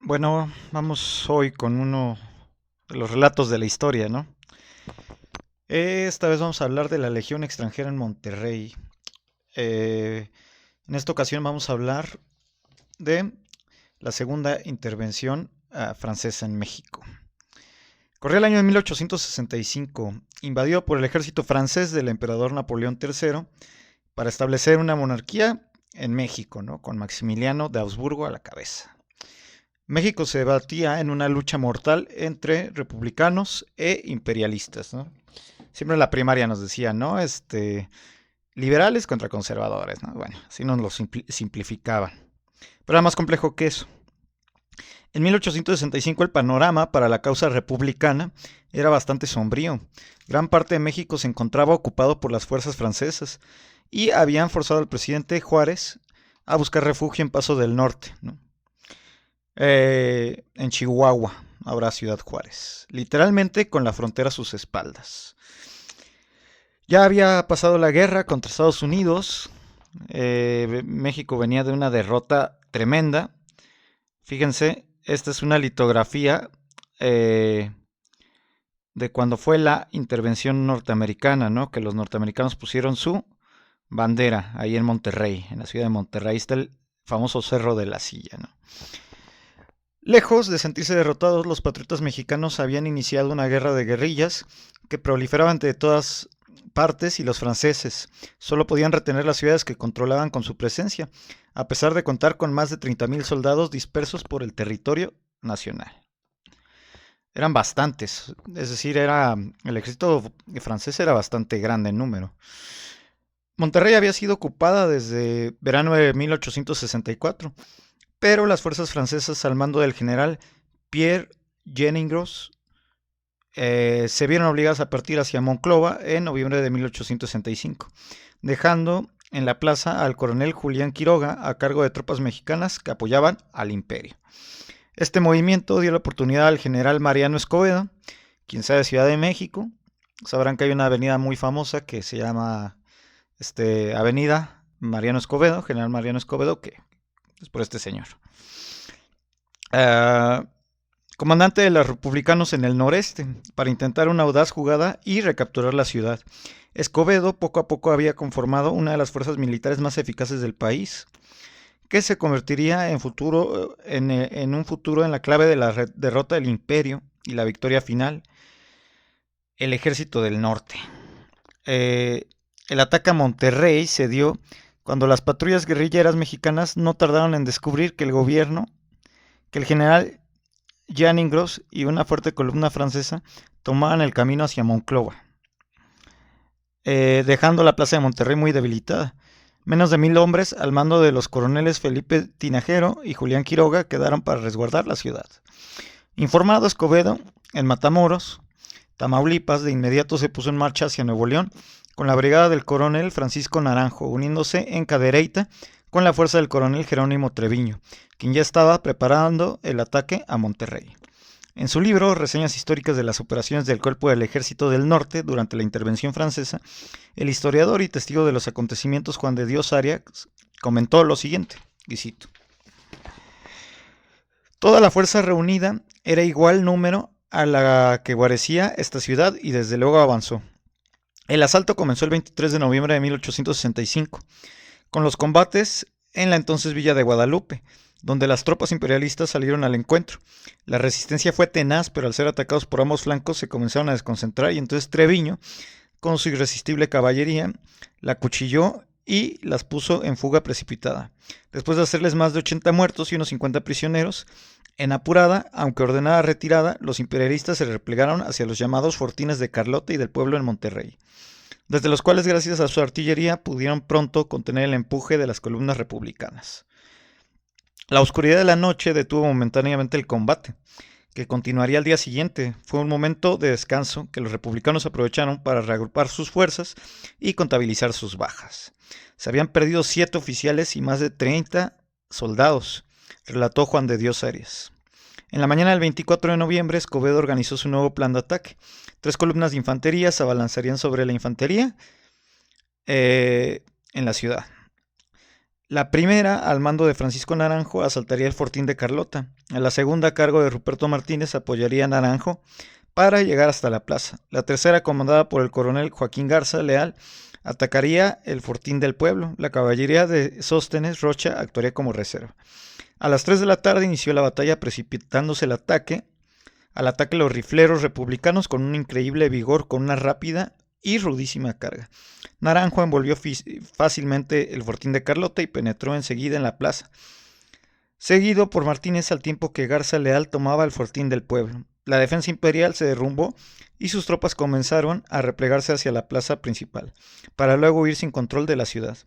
Bueno, vamos hoy con uno de los relatos de la historia, ¿no? Esta vez vamos a hablar de la Legión extranjera en Monterrey. Eh, en esta ocasión vamos a hablar de la segunda intervención francesa en México. Corría el año de 1865, invadido por el ejército francés del emperador Napoleón III para establecer una monarquía en México, ¿no? Con Maximiliano de Habsburgo a la cabeza. México se debatía en una lucha mortal entre republicanos e imperialistas, ¿no? Siempre en la primaria nos decían, ¿no? Liberales contra conservadores, ¿no? Bueno, así nos lo simplificaban. Pero era más complejo que eso. En 1865 el panorama para la causa republicana era bastante sombrío. Gran parte de México se encontraba ocupado por las fuerzas francesas y habían forzado al presidente Juárez a buscar refugio en Paso del Norte, ¿no? En Chihuahua, ahora Ciudad Juárez, literalmente con la frontera a sus espaldas. Ya había pasado la guerra contra Estados Unidos. México venía de una derrota tremenda. Fíjense, esta es una litografía de cuando fue la intervención norteamericana, ¿no? Que los norteamericanos pusieron su bandera ahí en Monterrey, en la ciudad de Monterrey. Ahí está el famoso Cerro de la Silla, ¿no? Lejos de sentirse derrotados, los patriotas mexicanos habían iniciado una guerra de guerrillas que proliferaban de todas partes y los franceses solo podían retener las ciudades que controlaban con su presencia, a pesar de contar con más de 30,000 soldados dispersos por el territorio nacional. Eran bastantes, es decir, el ejército francés era bastante grande en número. Monterrey había sido ocupada desde verano de 1864, pero las fuerzas francesas al mando del general Pierre Jenningros se vieron obligadas a partir hacia Monclova en noviembre de 1865, dejando en la plaza al coronel Julián Quiroga a cargo de tropas mexicanas que apoyaban al imperio. Este movimiento dio la oportunidad al general Mariano Escobedo, quien sea de Ciudad de México. Sabrán que hay una avenida muy famosa que se llama Avenida Mariano Escobedo, General Mariano Escobedo, que es por este señor. Comandante de los republicanos en el noreste, para intentar una audaz jugada y recapturar la ciudad. Escobedo poco a poco había conformado una de las fuerzas militares más eficaces del país, que se convertiría en un futuro en la clave de la derrota del imperio y la victoria final, el ejército del norte. El ataque a Monterrey se dio cuando las patrullas guerrilleras mexicanas no tardaron en descubrir que el general Janningros y una fuerte columna francesa tomaban el camino hacia Monclova, dejando la plaza de Monterrey muy debilitada. Menos de 1,000 hombres al mando de los coroneles Felipe Tinajero y Julián Quiroga quedaron para resguardar la ciudad. Informado Escobedo, en Matamoros, Tamaulipas, de inmediato se puso en marcha hacia Nuevo León con la brigada del coronel Francisco Naranjo, uniéndose en Cadereyta con la fuerza del coronel Jerónimo Treviño, quien ya estaba preparando el ataque a Monterrey. En su libro Reseñas históricas de las operaciones del Cuerpo del Ejército del Norte durante la intervención francesa, el historiador y testigo de los acontecimientos Juan de Dios Arias comentó lo siguiente, y cito: toda la fuerza reunida era igual número a la que guarecía esta ciudad y desde luego avanzó. El asalto comenzó el 23 de noviembre de 1865, con los combates en la entonces Villa de Guadalupe, donde las tropas imperialistas salieron al encuentro. La resistencia fue tenaz, pero al ser atacados por ambos flancos se comenzaron a desconcentrar y entonces Treviño, con su irresistible caballería, la acuchilló y las puso en fuga precipitada. Después de hacerles más de 80 muertos y unos 50 prisioneros, en apurada, aunque ordenada retirada, los imperialistas se replegaron hacia los llamados fortines de Carlota y del Pueblo en Monterrey, desde los cuales gracias a su artillería pudieron pronto contener el empuje de las columnas republicanas. La oscuridad de la noche detuvo momentáneamente el combate, que continuaría al día siguiente. Fue un momento de descanso que los republicanos aprovecharon para reagrupar sus fuerzas y contabilizar sus bajas. Se habían perdido 7 oficiales y más de 30 soldados, relató Juan de Dios Arias. En la mañana del 24 de noviembre, Escobedo organizó su nuevo plan de ataque. 3 columnas de infantería se abalanzarían sobre la infantería en la ciudad. La primera, al mando de Francisco Naranjo, asaltaría el fortín de Carlota. En la segunda, a cargo de Ruperto Martínez, apoyaría a Naranjo para llegar hasta la plaza. La tercera, comandada por el coronel Joaquín Garza Leal, atacaría el fortín del pueblo. La caballería de Sóstenes Rocha actuaría como reserva. A las 3 de la tarde inició la batalla, precipitándose al ataque los rifleros republicanos con un increíble vigor, con una rápida y rudísima carga. Naranjo envolvió fácilmente el fortín de Carlota y penetró enseguida en la plaza, seguido por Martínez al tiempo que Garza Leal tomaba el fortín del pueblo. La defensa imperial se derrumbó y sus tropas comenzaron a replegarse hacia la plaza principal, para luego huir sin control de la ciudad,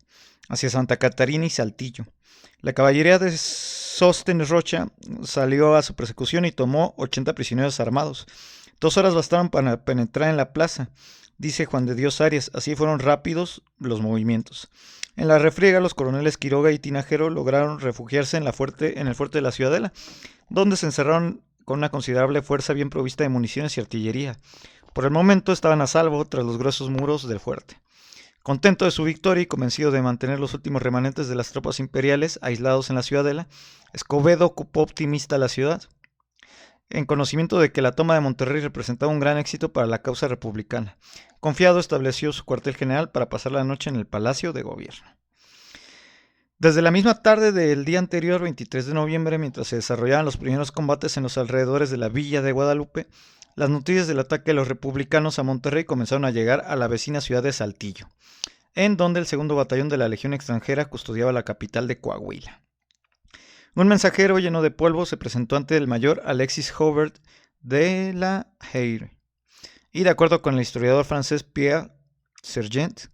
hacia Santa Catarina y Saltillo. La caballería de Sóstenes Rocha salió a su persecución y tomó 80 prisioneros armados. 2 horas bastaron para penetrar en la plaza, dice Juan de Dios Arias, así fueron rápidos los movimientos. En la refriega, los coroneles Quiroga y Tinajero lograron refugiarse en el fuerte de la Ciudadela, donde se encerraron con una considerable fuerza bien provista de municiones y artillería. Por el momento estaban a salvo tras los gruesos muros del fuerte. Contento de su victoria y convencido de mantener los últimos remanentes de las tropas imperiales aislados en la Ciudadela, Escobedo ocupó optimista la ciudad, en conocimiento de que la toma de Monterrey representaba un gran éxito para la causa republicana. Confiado, estableció su cuartel general para pasar la noche en el Palacio de Gobierno. Desde la misma tarde del día anterior, 23 de noviembre, mientras se desarrollaban los primeros combates en los alrededores de la villa de Guadalupe, las noticias del ataque de los republicanos a Monterrey comenzaron a llegar a la vecina ciudad de Saltillo, en donde el 2º Batallón de la Legión Extranjera custodiaba la capital de Coahuila. Un mensajero lleno de polvo se presentó ante el mayor Alexis Hobert de la Heyre, y de acuerdo con el historiador francés Pierre Sergent,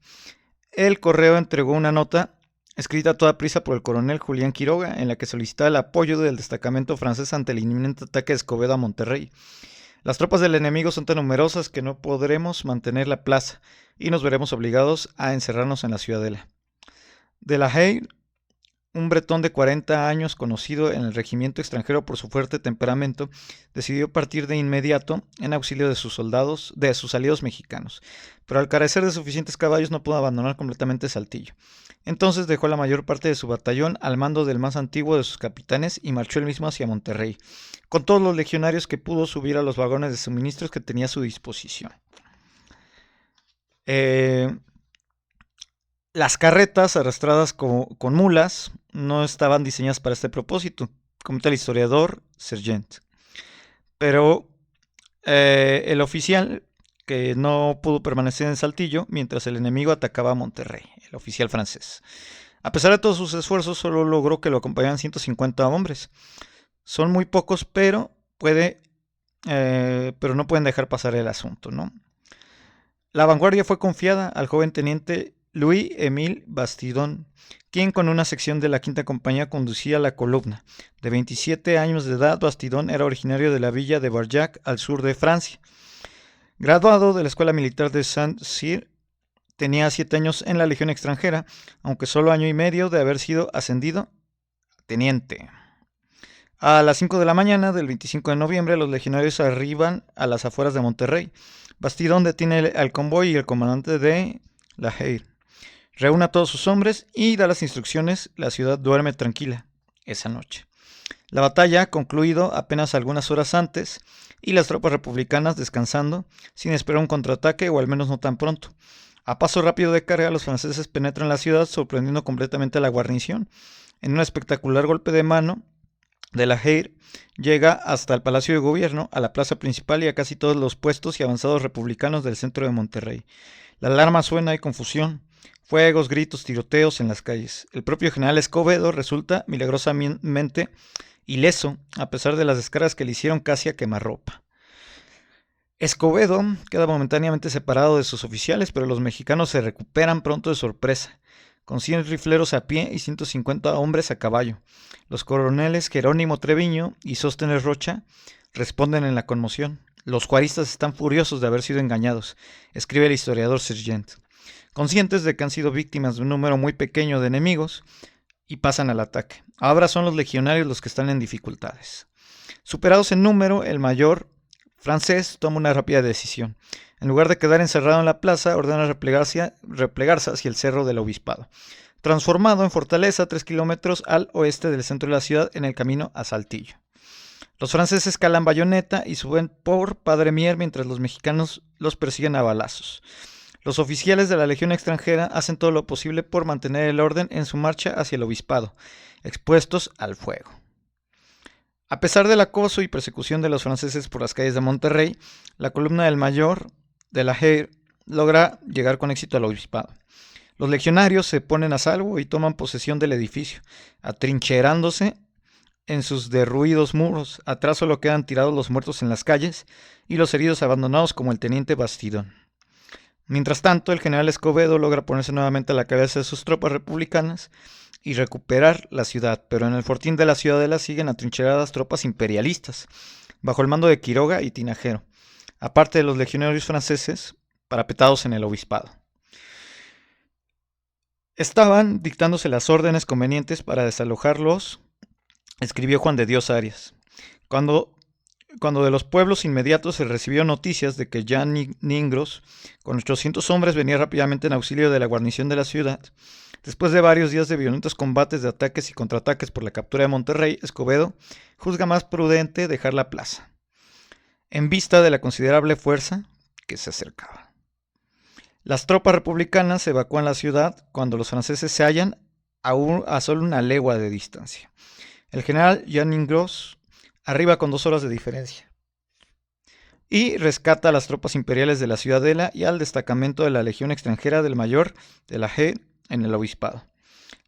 el correo entregó una nota escrita a toda prisa por el coronel Julián Quiroga, en la que solicitaba el apoyo del destacamento francés ante el inminente ataque de Escobedo a Monterrey. Las tropas del enemigo son tan numerosas que no podremos mantener la plaza y nos veremos obligados a encerrarnos en la ciudadela. De la Heyre, un bretón de 40 años conocido en el regimiento extranjero por su fuerte temperamento, decidió partir de inmediato en auxilio de sus aliados mexicanos, pero al carecer de suficientes caballos no pudo abandonar completamente Saltillo. Entonces dejó la mayor parte de su batallón al mando del más antiguo de sus capitanes y marchó él mismo hacia Monterrey, con todos los legionarios que pudo subir a los vagones de suministros que tenía a su disposición. Las carretas arrastradas con mulas no estaban diseñadas para este propósito, comenta el historiador Sergent. Pero el oficial que no pudo permanecer en Saltillo mientras el enemigo atacaba a Monterrey, el oficial francés. A pesar de todos sus esfuerzos, solo logró que lo acompañaran 150 hombres. Son muy pocos, pero no pueden dejar pasar el asunto, ¿no? La vanguardia fue confiada al joven teniente Louis-Émile Bastidon, quien con una sección de la quinta compañía conducía la columna. De 27 años de edad, Bastidon era originario de la villa de Barjac, al sur de Francia. Graduado de la Escuela Militar de Saint-Cyr, tenía 7 años en la Legión Extranjera, aunque solo año y medio de haber sido ascendido a teniente. A las 5 de la mañana del 25 de noviembre, los legionarios arriban a las afueras de Monterrey. Bastidon detiene al convoy y el comandante de la Heyre reúne a todos sus hombres y da las instrucciones. La ciudad duerme tranquila esa noche. La batalla ha concluido apenas algunas horas antes y las tropas republicanas descansando sin esperar un contraataque, o al menos no tan pronto. A paso rápido de carga, los franceses penetran la ciudad sorprendiendo completamente a la guarnición. En un espectacular golpe de mano, de la Heyre llega hasta el Palacio de Gobierno, a la plaza principal y a casi todos los puestos y avanzados republicanos del centro de Monterrey. La alarma suena, hay confusión, fuegos, gritos, tiroteos en las calles. El propio general Escobedo resulta milagrosamente ileso, a pesar de las descargas que le hicieron casi a quemarropa. Escobedo queda momentáneamente separado de sus oficiales, pero los mexicanos se recuperan pronto de sorpresa, con 100 rifleros a pie y 150 hombres a caballo. Los coroneles Jerónimo Treviño y Sóstenes Rocha responden en la conmoción. Los juaristas están furiosos de haber sido engañados, escribe el historiador Sergent, conscientes de que han sido víctimas de un número muy pequeño de enemigos, y pasan al ataque. Ahora son los legionarios los que están en dificultades. Superados en número, el mayor francés toma una rápida decisión. En lugar de quedar encerrado en la plaza, ordena replegarse hacia el cerro del Obispado. transformado en fortaleza 3 kilómetros al oeste del centro de la ciudad en el camino a Saltillo. Los franceses calan Bayoneta y suben por Padre Mier mientras los mexicanos los persiguen a balazos. Los oficiales de la Legión extranjera hacen todo lo posible por mantener el orden en su marcha hacia el obispado, expuestos al fuego. A pesar del acoso y persecución de los franceses por las calles de Monterrey, la columna del mayor de la Hare logra llegar con éxito al obispado. Los legionarios se ponen a salvo y toman posesión del edificio, atrincherándose en sus derruidos muros. Atrás solo quedan tirados los muertos en las calles y los heridos abandonados como el teniente Bastidón. Mientras tanto, el general Escobedo logra ponerse nuevamente a la cabeza de sus tropas republicanas y recuperar la ciudad, pero en el fortín de la Ciudadela siguen atrincheradas tropas imperialistas, bajo el mando de Quiroga y Tinajero, aparte de los legionarios franceses parapetados en el obispado. Estaban dictándose las órdenes convenientes para desalojarlos, escribió Juan de Dios Arias. Cuando de los pueblos inmediatos se recibió noticias de que Jan Ningros, con 800 hombres, venía rápidamente en auxilio de la guarnición de la ciudad. Después de varios días de violentos combates, de ataques y contraataques por la captura de Monterrey, Escobedo juzga más prudente dejar la plaza, en vista de la considerable fuerza que se acercaba. Las tropas republicanas evacúan la ciudad cuando los franceses se hallan a solo una legua de distancia. El general Jan Ningros arriba con 2 horas de diferencia y rescata a las tropas imperiales de la Ciudadela y al destacamento de la Legión extranjera del mayor de la G en el obispado.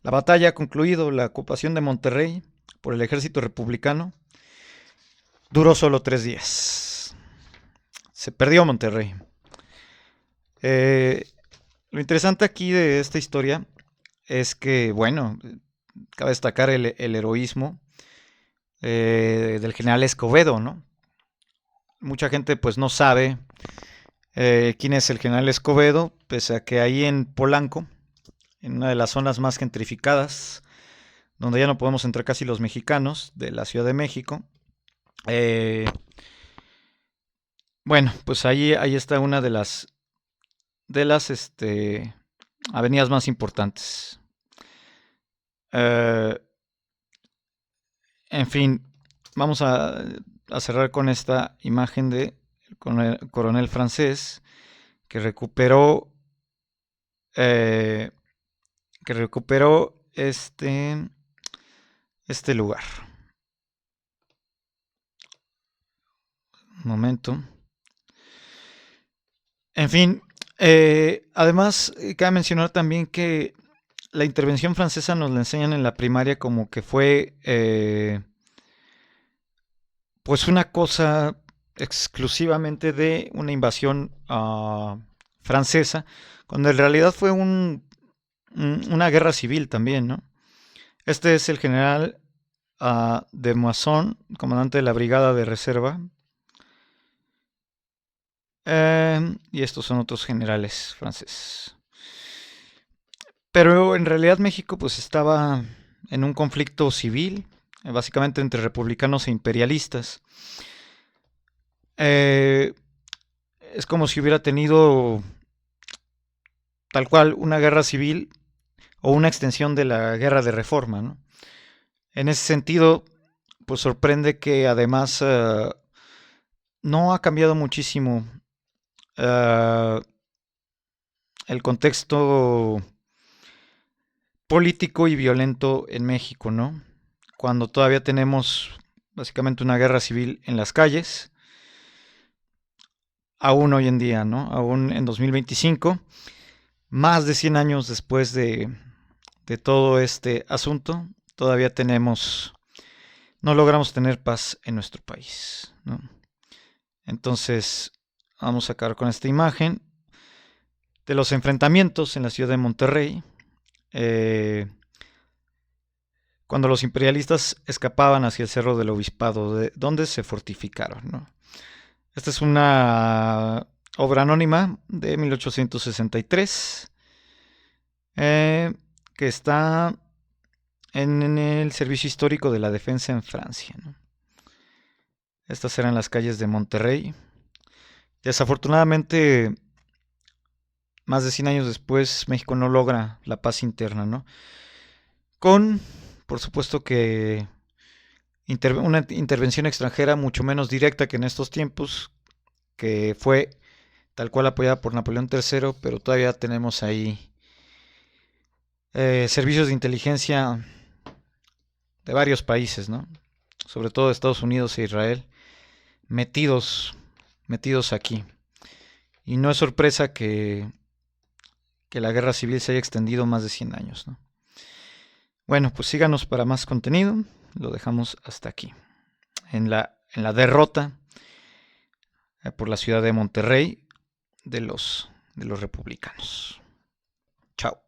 La batalla ha concluido. La ocupación de Monterrey por el ejército republicano duró solo 3 días. Se perdió Monterrey. Lo interesante aquí de esta historia es que, bueno, cabe destacar el heroísmo del general Escobedo, ¿no? Mucha gente pues no sabe quién es el general Escobedo, pese a que ahí en Polanco, en una de las zonas más gentrificadas, donde ya no podemos entrar casi los mexicanos, de la Ciudad de México, bueno, pues ahí está una de las avenidas más importantes. En fin, vamos a cerrar con esta imagen de coronel francés que recuperó este lugar. Un momento. En fin, además cabe mencionar también que la intervención francesa nos la enseñan en la primaria como que fue pues una cosa exclusivamente de una invasión francesa, cuando en realidad fue una guerra civil también, ¿no? Este es el general de Moisson, comandante de la brigada de reserva, y estos son otros generales franceses. Pero en realidad México pues estaba en un conflicto civil, básicamente entre republicanos e imperialistas. Es como si hubiera tenido tal cual una guerra civil o una extensión de la guerra de reforma, ¿no? En ese sentido, pues sorprende que además no ha cambiado muchísimo el contexto político y violento en México, ¿no? Cuando todavía tenemos básicamente una guerra civil en las calles, aún hoy en día, ¿no? Aún en 2025, más de 100 años después de todo este asunto, todavía no logramos tener paz en nuestro país, ¿no? Entonces, vamos a acabar con esta imagen de los enfrentamientos en la ciudad de Monterrey, cuando los imperialistas escapaban hacia el Cerro del Obispado, donde se fortificaron, ¿no? Esta es una obra anónima de 1863 que está en el Servicio Histórico de la Defensa en Francia, ¿no? Estas eran las calles de Monterrey. Desafortunadamente más de 100 años después, México no logra la paz interna, ¿no? Con, por supuesto que una intervención extranjera mucho menos directa que en estos tiempos, que fue tal cual apoyada por Napoleón III, pero todavía tenemos ahí servicios de inteligencia de varios países, ¿no? Sobre todo de Estados Unidos e Israel, metidos aquí. Y no es sorpresa que la guerra civil se haya extendido más de 100 años, ¿no? Bueno, pues síganos para más contenido. Lo dejamos hasta aquí. En la derrota por la ciudad de Monterrey de los republicanos. Chao.